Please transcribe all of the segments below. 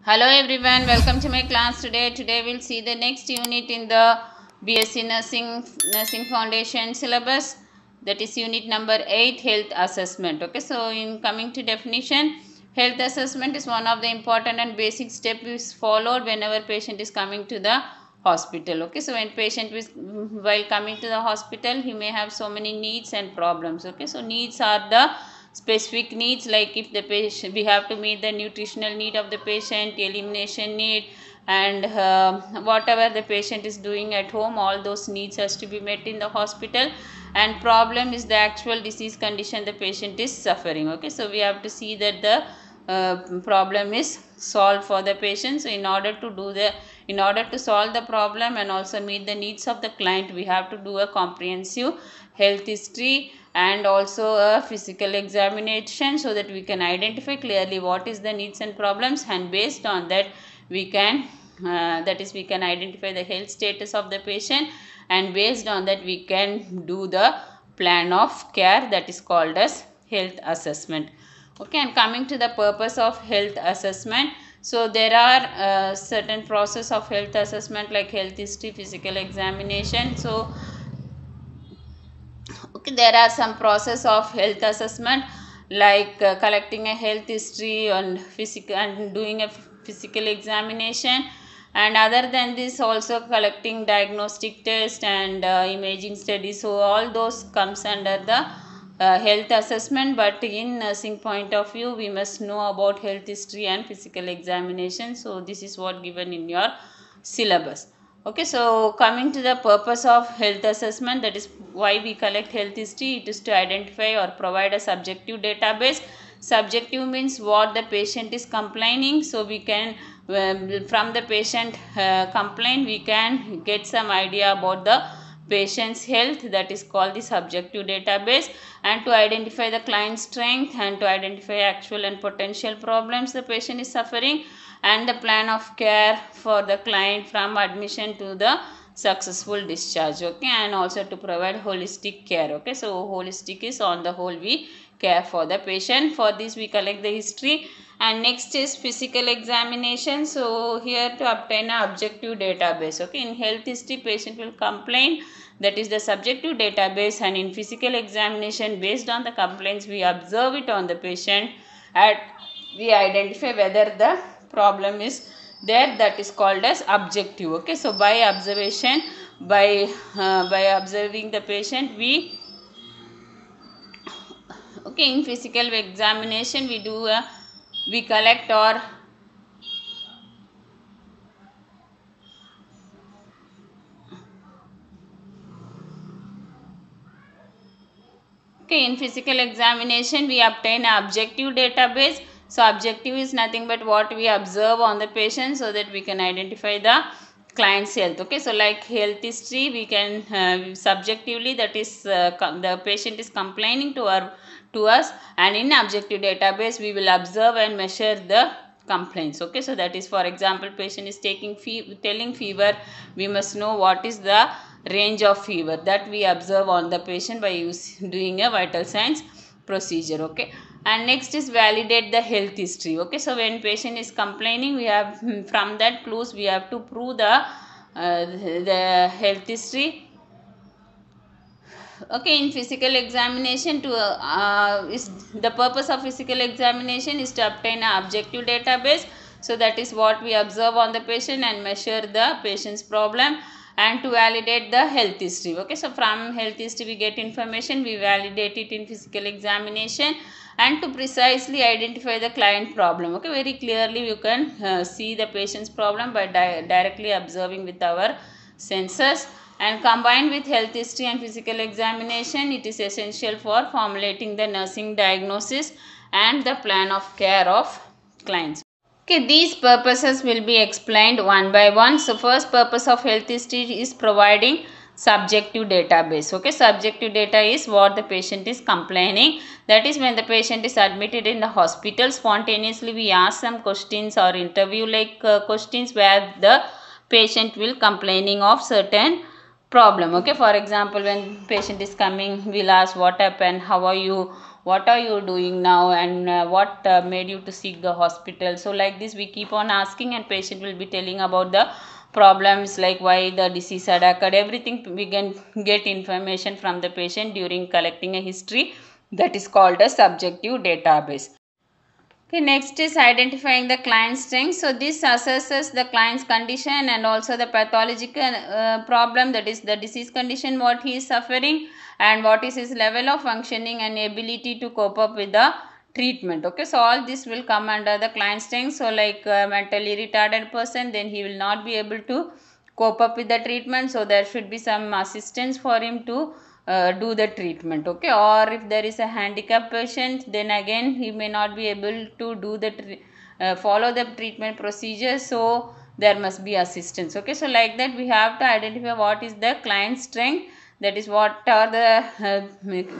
Hello everyone, welcome to my class today. Today we'll see the next unit in the BSc Nursing Foundation syllabus. That is unit number 8, health assessment. Okay, so in coming to definition, health assessment is one of the important and basic steps followed whenever patient is coming to the hospital. Okay, so when patient is while coming to the hospital, he may have so many needs and problems. Okay, so needs are the specific needs, like if the patient, we have to meet the nutritional need of the patient, elimination need, and whatever the patient is doing at home, all those needs has to be met in the hospital. And problem is the actual disease condition the patient is suffering. Okay, so we have to see that the problem is solved for the patient. So in order to solve the problem and also meet the needs of the client, we have to do a comprehensive health history and also a physical examination, so that we can identify clearly what is the needs and problems, and based on that we can we can identify the health status of the patient, and based on that we can do the plan of care, that is called as health assessment. Okay, and coming to the purpose of health assessment, so there are certain process of health assessment like health history, physical examination. So okay, there are some process of health assessment like collecting a health history and physical and doing a physical examination, and other than this also collecting diagnostic test and imaging studies. So all those comes under the health assessment, but in nursing point of view we must know about health history and physical examination. So this is what given in your syllabus. Okay, so coming to the purpose of health assessment, that is why we collect health history. It is to identify or provide a subjective database. Subjective means what the patient is complaining. So we can from the patient complaint we can get some idea about the patient's health, that is called the subjective database. And to identify the client's strength and to identify actual and potential problems the patient is suffering, and the plan of care for the client from admission to the successful discharge. Okay, and also to provide holistic care. Okay, so holistic is on the whole we care for the patient. For this we collect the history, and next is physical examination. So here to obtain an objective database. Okay, in health history patient will complain, that is the subjective database, and in physical examination based on the complaints we observe it on the patient and we identify whether the problem is there, that is called as objective. Okay, so by observation, by observing the patient we okay, in physical examination we collect or okay, in physical examination we obtain an objective database. So objective is nothing but what we observe on the patient, so that we can identify the client's health. Okay, so like health history we can subjectively, that is the patient is complaining to us, and in objective database we will observe and measure the complaints. Okay, so that is, for example, patient is telling fever, we must know what is the range of fever, that we observe on the patient by doing a vital signs procedure. Okay, and next is validate the health history. Okay, so when patient is complaining, we have from that clues we have to prove the health history. Okay, in physical examination is the purpose of physical examination is to obtain an objective database. So that is what we observe on the patient and measure the patient's problem, and to validate the health history. Okay, so from health history we get information, we validate it in physical examination, and to precisely identify the client problem. Okay, very clearly you can see the patient's problem by directly observing with our senses. And combined with health history and physical examination, it is essential for formulating the nursing diagnosis and the plan of care of clients. Okay, these purposes will be explained one by one. So first purpose of health history is providing subjective database. Okay, subjective data is what the patient is complaining. That is, when the patient is admitted in the hospital, spontaneously we ask some questions or interview like questions where the patient will complaining of certain problem. Okay, for example, when patient is coming, we'll ask what happened, how are you, what are you doing now, and what made you to seek the hospital. So like this we keep on asking, and patient will be telling about the problems, like why the disease had occurred. Everything we can get information from the patient during collecting a history. That is called a subjective database. Okay, next is identifying the client's strength. So this assesses the client's condition and also the pathological problem, that is the disease condition what he is suffering, and what is his level of functioning and ability to cope up with the treatment. Okay, so all this will come under the client's strength. So like a mentally retarded person, then he will not be able to cope up with the treatment, so there should be some assistance for him to do the treatment. Okay, or if there is a handicapped patient, then again he may not be able to do the follow the treatment procedure, so there must be assistance. Okay, so like that we have to identify what is the client's strength, that is what are the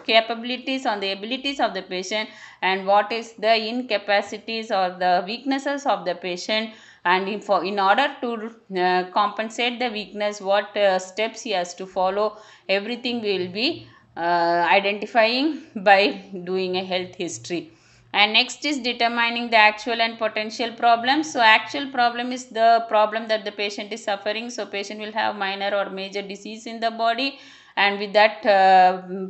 capabilities or the abilities of the patient, and what is the incapacities or the weaknesses of the patient, and in order to compensate the weakness, what steps he has to follow. Everything we will be identifying by doing a health history. And next is determining the actual and potential problems. So actual problem is the problem that the patient is suffering. So patient will have minor or major disease in the body, and with that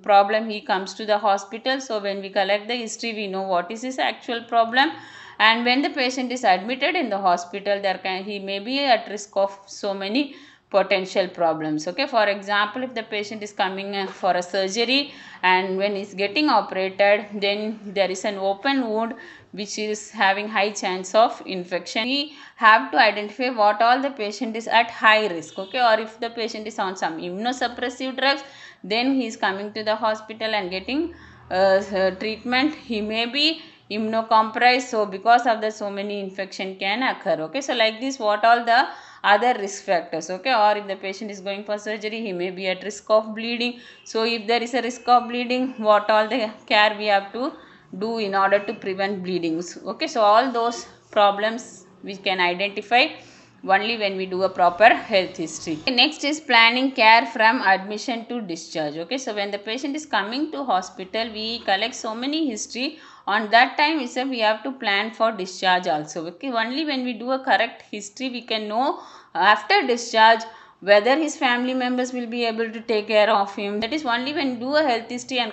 problem he comes to the hospital. So when we collect the history, we know what is his actual problem. And when the patient is admitted in the hospital, he may be at risk of so many potential problems. Okay, for example, if the patient is coming for a surgery, and when he is getting operated, then there is an open wound which is having high chance of infection. We have to identify what all the patient is at high risk. Okay, or if the patient is on some immunosuppressive drugs, then he is coming to the hospital and getting treatment. He may be immunocompromised, so because of the so many infection can occur. Okay, so like this what all the other risk factors. Okay, or if the patient is going for surgery, he may be at risk of bleeding. So if there is a risk of bleeding, what all the care we have to do in order to prevent bleedings. Okay, so all those problems we can identify only when we do a proper health history. Next is planning care from admission to discharge. Okay, so when the patient is coming to hospital, we collect so many history. On that time itself we have to plan for discharge also. Okay, only when we do a correct history, we can know after discharge whether his family members will be able to take care of him. That is only when we do a health history and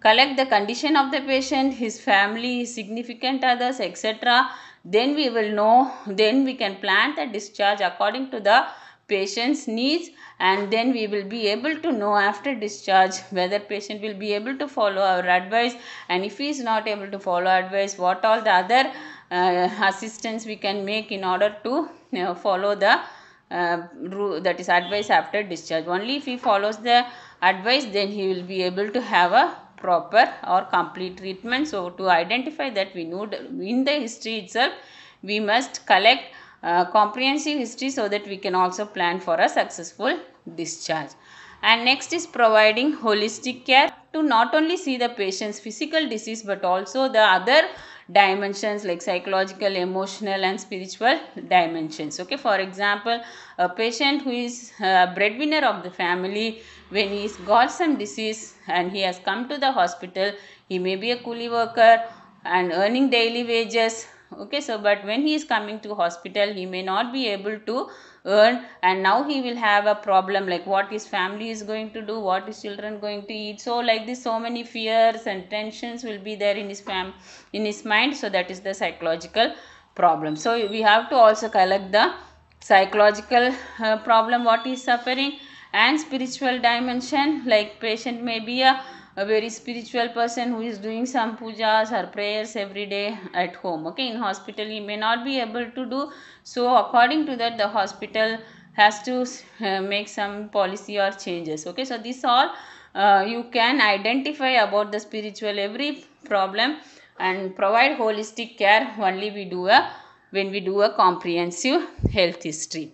collect the condition of the patient, his family, significant others, etc. Then we will know, then we can plan the discharge according to the patient's needs, and then we will be able to know after discharge whether patient will be able to follow our advice, and if he is not able to follow advice, what all the other assistance we can make in order to follow the that is advice after discharge. Only if he follows the advice, then he will be able to have a proper or complete treatment. So to identify that, we know in the history itself we must collect comprehensive history, so that we can also plan for a successful discharge. And next is providing holistic care to not only see the patient's physical disease, but also the other dimensions like psychological, emotional and spiritual dimensions. Okay, for example, a patient who is a breadwinner of the family, when he's got some disease and he has come to the hospital, he may be a coolie worker and earning daily wages. Okay, so but when he is coming to hospital, he may not be able to earn, and now he will have a problem like what his family is going to do, what his children going to eat. So like this, so many fears and tensions will be there in his mind. So that is the psychological problem. So we have to also collect the psychological problem what he is suffering, and spiritual dimension, like patient may be a very spiritual person who is doing some pujas or prayers every day at home. Okay, in hospital he may not be able to do. So according to that, the hospital has to make some policy or changes. Okay, so this all you can identify about the spiritual every problem and provide holistic care only when we do a comprehensive health history.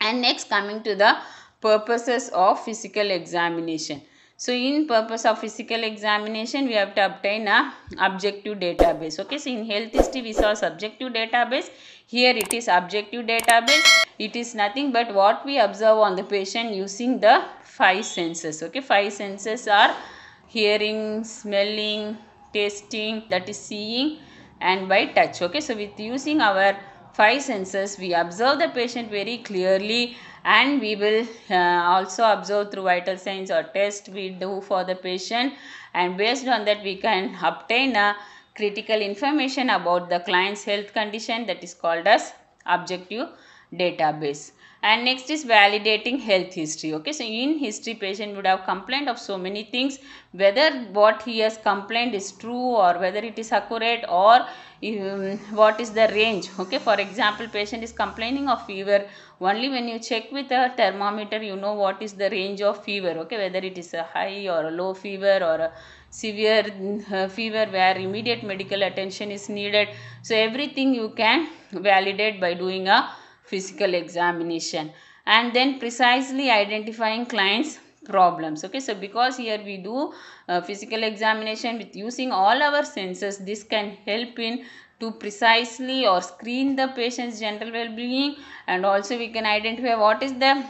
And next, coming to the purposes of physical examination. So in purpose of physical examination, we have to obtain a objective database. Okay, so in health history we saw subjective database. Here it is objective database. It is nothing but what we observe on the patient using the 5 senses. Okay, 5 senses are hearing, smelling, tasting, that is seeing, and by touch. Okay, so with using our 5 senses, we observe the patient very clearly, and we will also observe through vital signs or test we do for the patient, and based on that we can obtain a critical information about the client's health condition, that is called as objective database. And next is validating health history. Okay, so in history patient would have complained of so many things, whether what he has complained is true or whether it is accurate, or what is the range. Okay, for example, patient is complaining of fever. Only when you check with a thermometer you know what is the range of fever. Okay, whether it is a high or a low fever or a severe fever where immediate medical attention is needed. So everything you can validate by doing a physical examination, and then precisely identifying clients problems. Okay, so because here we do physical examination with using all our senses, this can help in to precisely or screen the patient's general well-being, and also we can identify what is the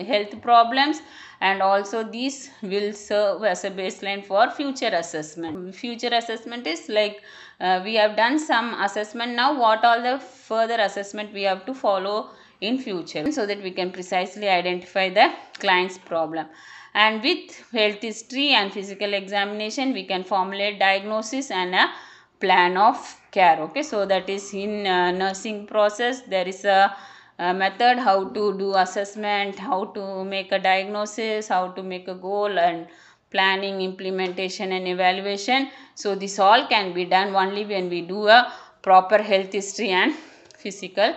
health problems, and also these will serve as a baseline for future assessment. Future assessment is like we have done some assessment now, what all the further assessment we have to follow in future, so that we can precisely identify the client's problem. And with health history and physical examination we can formulate diagnosis and a plan of care. Okay, so that is in nursing process there is a method how to do assessment, how to make a diagnosis, how to make a goal, and planning, implementation and evaluation. So this all can be done only when we do a proper health history and physical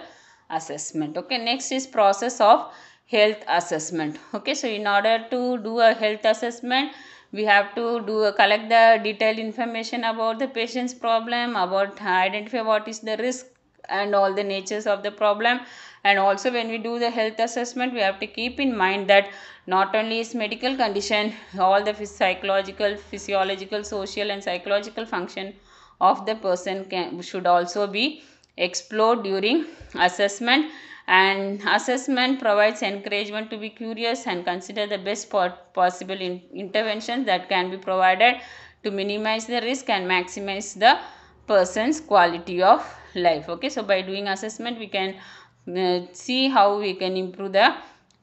assessment. Okay, next is process of health assessment. Okay, so in order to do a health assessment we have to collect the detailed information about the patient's problem, about identify what is the risk and all the natures of the problem. And also when we do the health assessment we have to keep in mind that not only is medical condition, all the psychological, physiological, social and psychological function of the person should also be explored during assessment. And assessment provides encouragement to be curious and consider the best possible interventions that can be provided to minimize the risk and maximize the person's quality of life. Okay, so by doing assessment we can see how we can improve the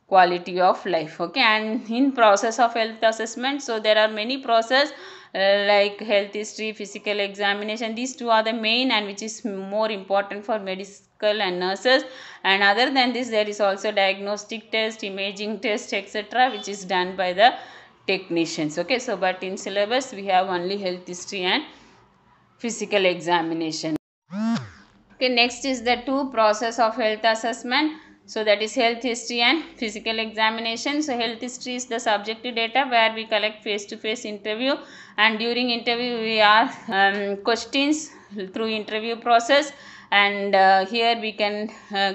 quality of life. Okay, and in process of health assessment, so there are many process like health history, physical examination. These two are the main and which is more important for medical and nurses. And other than this there is also diagnostic test, imaging test, etc., which is done by the technicians. Okay, so but in syllabus we have only health history and physical examination. Okay, next is the two process of health assessment. So that is health history and physical examination. So health history is the subjective data where we collect face-to-face interview, and during interview we ask questions through interview process, and here we can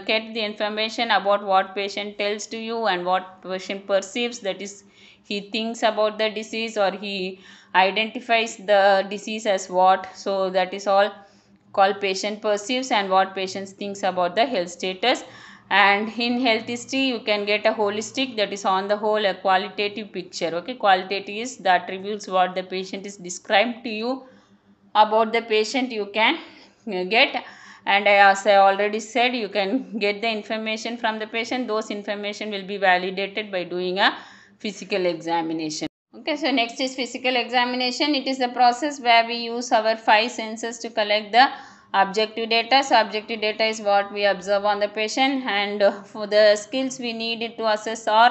get the information about what patient tells to you and what patient perceives, that is he thinks about the disease or he identifies the disease as what. So that is all called patient perceives and what patient thinks about the health status. And in health history you can get a holistic, that is on the whole a qualitative picture. Okay, qualitative is the attributes what the patient is described to you about the patient you can get. And as I already said, you can get the information from the patient. Those information will be validated by doing a physical examination. Okay, so next is physical examination. It is the process where we use our 5 senses to collect the objective data. So objective data is what we observe on the patient, and for the skills we need it to assess, or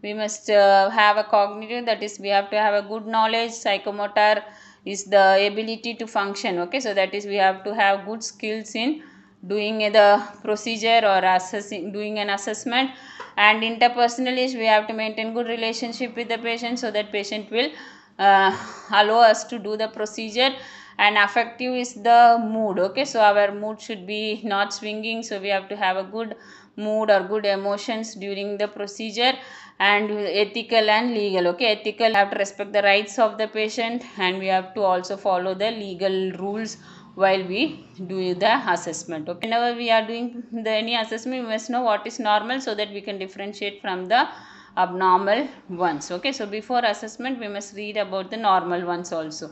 we must have a cognitive, that is we have to have a good knowledge. Psychomotor is the ability to function. Okay, so that is we have to have good skills in doing the procedure or assessing, doing an assessment. And interpersonal is we have to maintain good relationship with the patient so that patient will allow us to do the procedure. And affective is the mood. Okay, so our mood should be not swinging, so we have to have a good mood or good emotions during the procedure. And ethical and legal. Okay, ethical, we have to respect the rights of the patient, and we have to also follow the legal rules while we do the assessment. Okay, whenever we are doing any assessment we must know what is normal so that we can differentiate from the abnormal ones. Okay, so before assessment we must read about the normal ones also.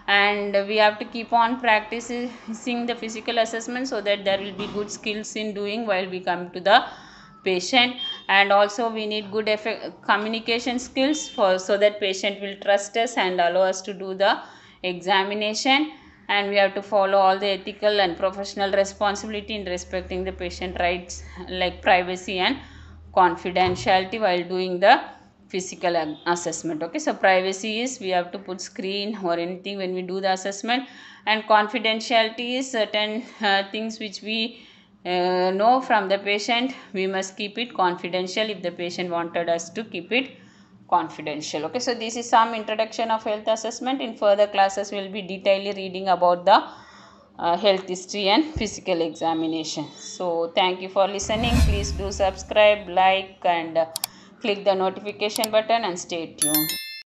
and we have to keep on practicing the physical assessment so that there will be good skills in doing while we come to the patient. And also we need good communication skills for so that patient will trust us and allow us to do the examination. And we have to follow all the ethical and professional responsibility in respecting the patient rights like privacy and confidentiality while doing the physical assessment. Okay, so privacy is we have to put screen or anything when we do the assessment, and confidentiality is certain things which we know from the patient, we must keep it confidential if the patient wanted us to keep it confidential. Okay, so this is some introduction of health assessment. In further classes we will be detailedly reading about the health history and physical examination. So thank you for listening. Please do subscribe, like, and click the notification button and stay tuned.